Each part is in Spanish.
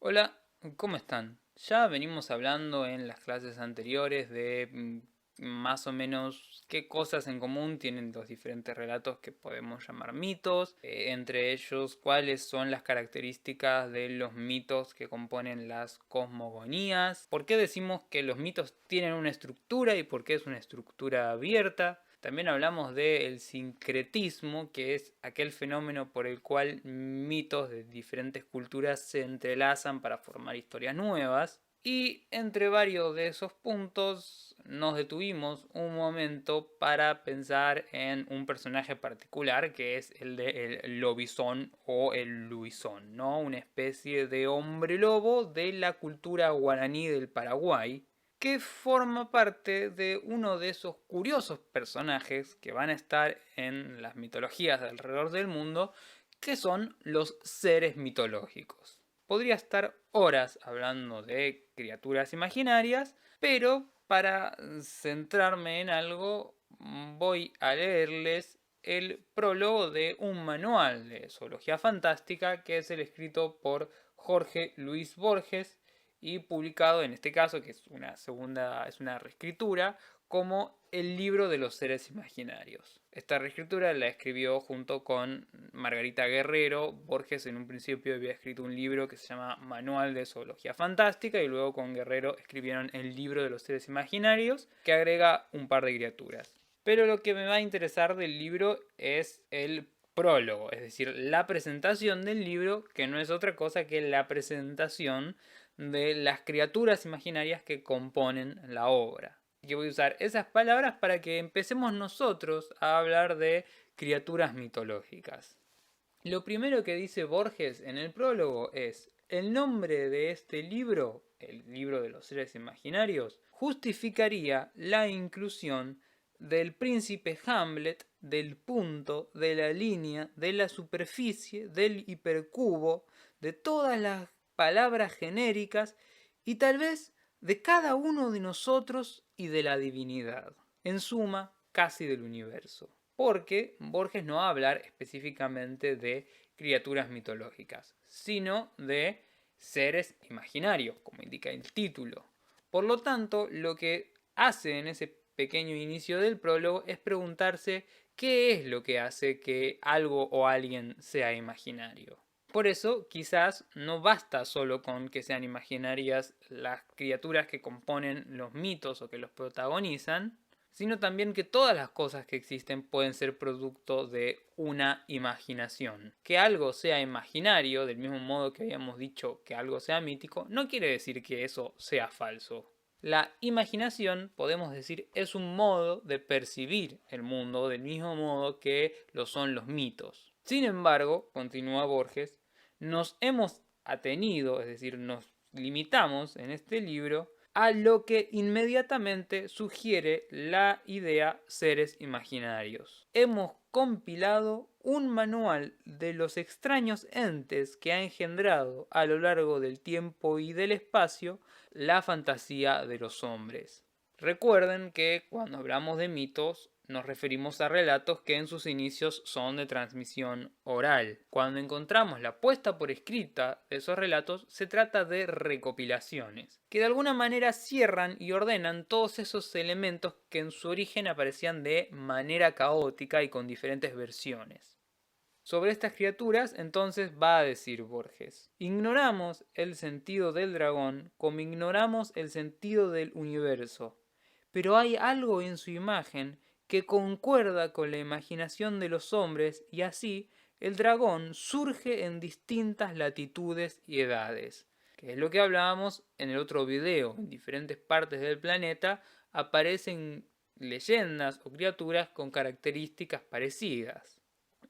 Hola, ¿cómo están? Ya venimos hablando en las clases anteriores de más o menos qué cosas en común tienen los diferentes relatos que podemos llamar mitos, entre ellos cuáles son las características de los mitos que componen las cosmogonías, por qué decimos que los mitos tienen una estructura y por qué es una estructura abierta. También hablamos del sincretismo, que es aquel fenómeno por el cual mitos de diferentes culturas se entrelazan para formar historias nuevas. Y entre varios de esos puntos nos detuvimos un momento para pensar en un personaje particular que es el de el lobizón o el luisón, ¿no? Una especie de hombre lobo de la cultura guaraní del Paraguay que forma parte de uno de esos curiosos personajes que van a estar en las mitologías de alrededor del mundo, que son los seres mitológicos. Podría estar horas hablando de criaturas imaginarias, pero para centrarme en algo voy a leerles el prólogo de un manual de zoología fantástica que es el escrito por Jorge Luis Borges y publicado en este caso, que es una reescritura, como el libro de los seres imaginarios. Esta reescritura la escribió junto con Margarita Guerrero. Borges en un principio había escrito un libro que se llama Manual de Zoología Fantástica y luego con Guerrero escribieron el libro de los seres imaginarios que agrega un par de criaturas. Pero lo que me va a interesar del libro es el prólogo, es decir, la presentación del libro, que no es otra cosa que la presentación de las criaturas imaginarias que componen la obra. Y voy a usar esas palabras para que empecemos nosotros a hablar de criaturas mitológicas. Lo primero que dice Borges en el prólogo es: el nombre de este libro, el libro de los seres imaginarios, justificaría la inclusión del príncipe Hamlet, del punto, de la línea, de la superficie, del hipercubo, de todas las palabras genéricas y tal vez de cada uno de nosotros y de la divinidad. En suma, casi del universo. Porque Borges no va a hablar específicamente de criaturas mitológicas, sino de seres imaginarios, como indica el título. Por lo tanto, lo que hace en ese pequeño inicio del prólogo es preguntarse qué es lo que hace que algo o alguien sea imaginario. Por eso, quizás no basta solo con que sean imaginarias las criaturas que componen los mitos o que los protagonizan, sino también que todas las cosas que existen pueden ser producto de una imaginación. Que algo sea imaginario, del mismo modo que habíamos dicho que algo sea mítico, no quiere decir que eso sea falso. La imaginación, podemos decir, es un modo de percibir el mundo del mismo modo que lo son los mitos. Sin embargo, continúa Borges, nos hemos atenido, es decir, nos limitamos en este libro a lo que inmediatamente sugiere la idea seres imaginarios. Hemos compilado un manual de los extraños entes que ha engendrado a lo largo del tiempo y del espacio la fantasía de los hombres. Recuerden que cuando hablamos de mitos nos referimos a relatos que en sus inicios son de transmisión oral. Cuando encontramos la puesta por escrita de esos relatos, se trata de recopilaciones, que de alguna manera cierran y ordenan todos esos elementos que en su origen aparecían de manera caótica y con diferentes versiones. Sobre estas criaturas entonces va a decir Borges: ignoramos el sentido del dragón como ignoramos el sentido del universo, pero hay algo en su imagen que concuerda con la imaginación de los hombres y así el dragón surge en distintas latitudes y edades, que es lo que hablábamos en el otro video. En diferentes partes del planeta aparecen leyendas o criaturas con características parecidas.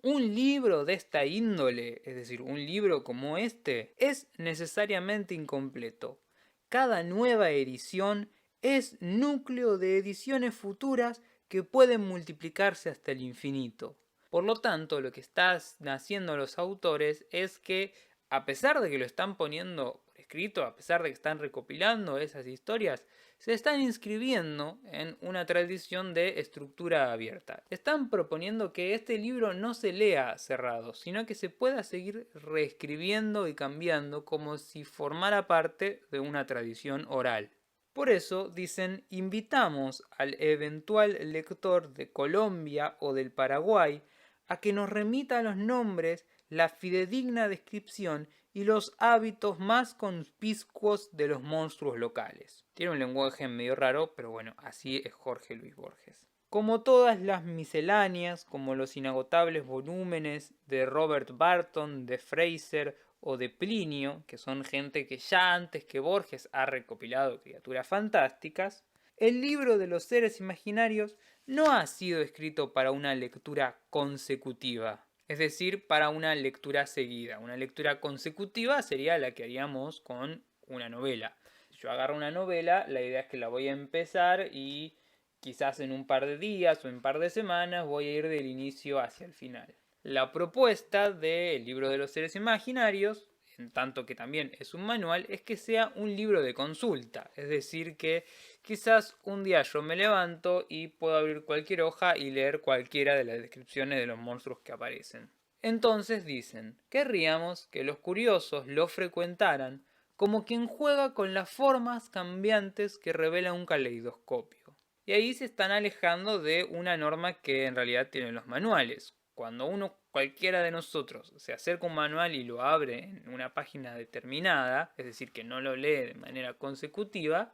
Un libro de esta índole, es decir, un libro como este, es necesariamente incompleto. Cada nueva edición es núcleo de ediciones futuras que pueden multiplicarse hasta el infinito. Por lo tanto, lo que están haciendo los autores es que, a pesar de que lo están poniendo por escrito, a pesar de que están recopilando esas historias, se están inscribiendo en una tradición de estructura abierta. Están proponiendo que este libro no se lea cerrado, sino que se pueda seguir reescribiendo y cambiando como si formara parte de una tradición oral. Por eso, dicen, invitamos al eventual lector de Colombia o del Paraguay a que nos remita los nombres, la fidedigna descripción y los hábitos más conspicuos de los monstruos locales. Tiene un lenguaje medio raro, pero bueno, así es Jorge Luis Borges. Como todas las misceláneas, como los inagotables volúmenes de Robert Barton, de Fraser o de Plinio, que son gente que ya antes que Borges ha recopilado criaturas fantásticas, el libro de los seres imaginarios no ha sido escrito para una lectura consecutiva, es decir, para una lectura seguida. Una lectura consecutiva sería la que haríamos con una novela. Si yo agarro una novela, la idea es que la voy a empezar y quizás en un par de días o en un par de semanas voy a ir del inicio hacia el final. La propuesta del libro de los seres imaginarios, en tanto que también es un manual, es que sea un libro de consulta. Es decir, que quizás un día yo me levanto y puedo abrir cualquier hoja y leer cualquiera de las descripciones de los monstruos que aparecen. Entonces dicen, querríamos que los curiosos lo frecuentaran como quien juega con las formas cambiantes que revela un caleidoscopio. Y ahí se están alejando de una norma que en realidad tienen los manuales. Cuando cualquiera de nosotros, se acerca a un manual y lo abre en una página determinada, es decir, que no lo lee de manera consecutiva,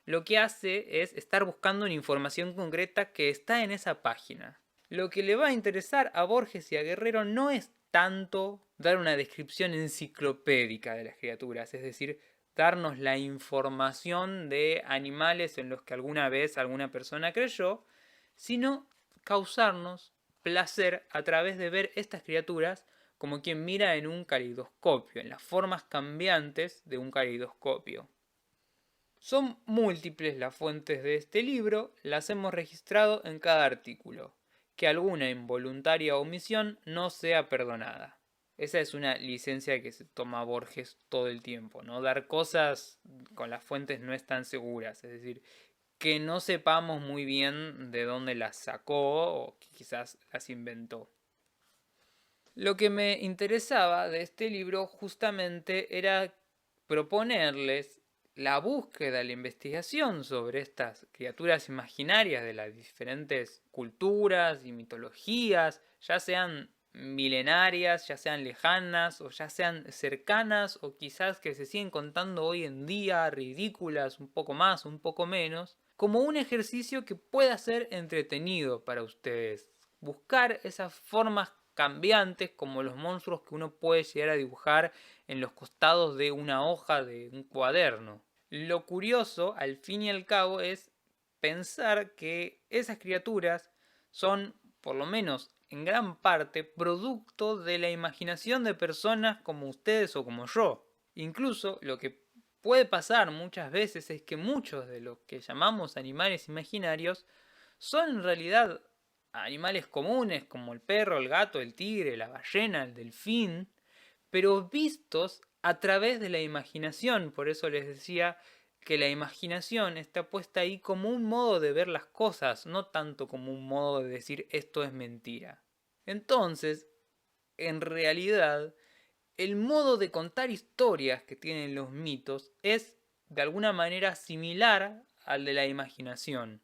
lo que hace es estar buscando una información concreta que está en esa página. Lo que le va a interesar a Borges y a Guerrero no es tanto dar una descripción enciclopédica de las criaturas, es decir, darnos la información de animales en los que alguna vez alguna persona creyó, sino causarnos placer a través de ver estas criaturas como quien mira en un caleidoscopio, en las formas cambiantes de un caleidoscopio. Son múltiples las fuentes de este libro, las hemos registrado en cada artículo. Que alguna involuntaria omisión no sea perdonada. Esa es una licencia que se toma Borges todo el tiempo, ¿no? Dar cosas con las fuentes no están seguras, es decir, que no sepamos muy bien de dónde las sacó o que quizás las inventó. Lo que me interesaba de este libro justamente era proponerles la búsqueda, la investigación sobre estas criaturas imaginarias de las diferentes culturas y mitologías, ya sean milenarias, ya sean lejanas o ya sean cercanas o quizás que se siguen contando hoy en día, ridículas, un poco más, un poco menos, como un ejercicio que pueda ser entretenido para ustedes. Buscar esas formas cambiantes como los monstruos que uno puede llegar a dibujar en los costados de una hoja de un cuaderno. Lo curioso, al fin y al cabo, es pensar que esas criaturas son, por lo menos en gran parte, producto de la imaginación de personas como ustedes o como yo. Incluso lo que puede pasar muchas veces es que muchos de los que llamamos animales imaginarios son en realidad animales comunes como el perro, el gato, el tigre, la ballena, el delfín, pero vistos a través de la imaginación. Por eso les decía que la imaginación está puesta ahí como un modo de ver las cosas, no tanto como un modo de decir esto es mentira. Entonces, en realidad, el modo de contar historias que tienen los mitos es de alguna manera similar al de la imaginación.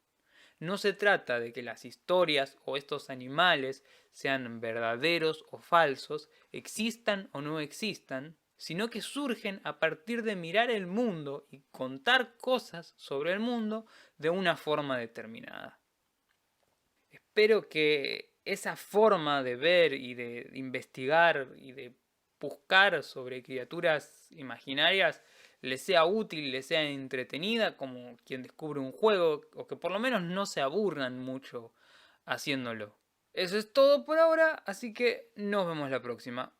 No se trata de que las historias o estos animales sean verdaderos o falsos, existan o no existan, sino que surgen a partir de mirar el mundo y contar cosas sobre el mundo de una forma determinada. Espero que esa forma de ver y de investigar y de buscar sobre criaturas imaginarias les sea útil, les sea entretenida como quien descubre un juego, o que por lo menos no se aburran mucho haciéndolo. Eso es todo por ahora, así que nos vemos la próxima.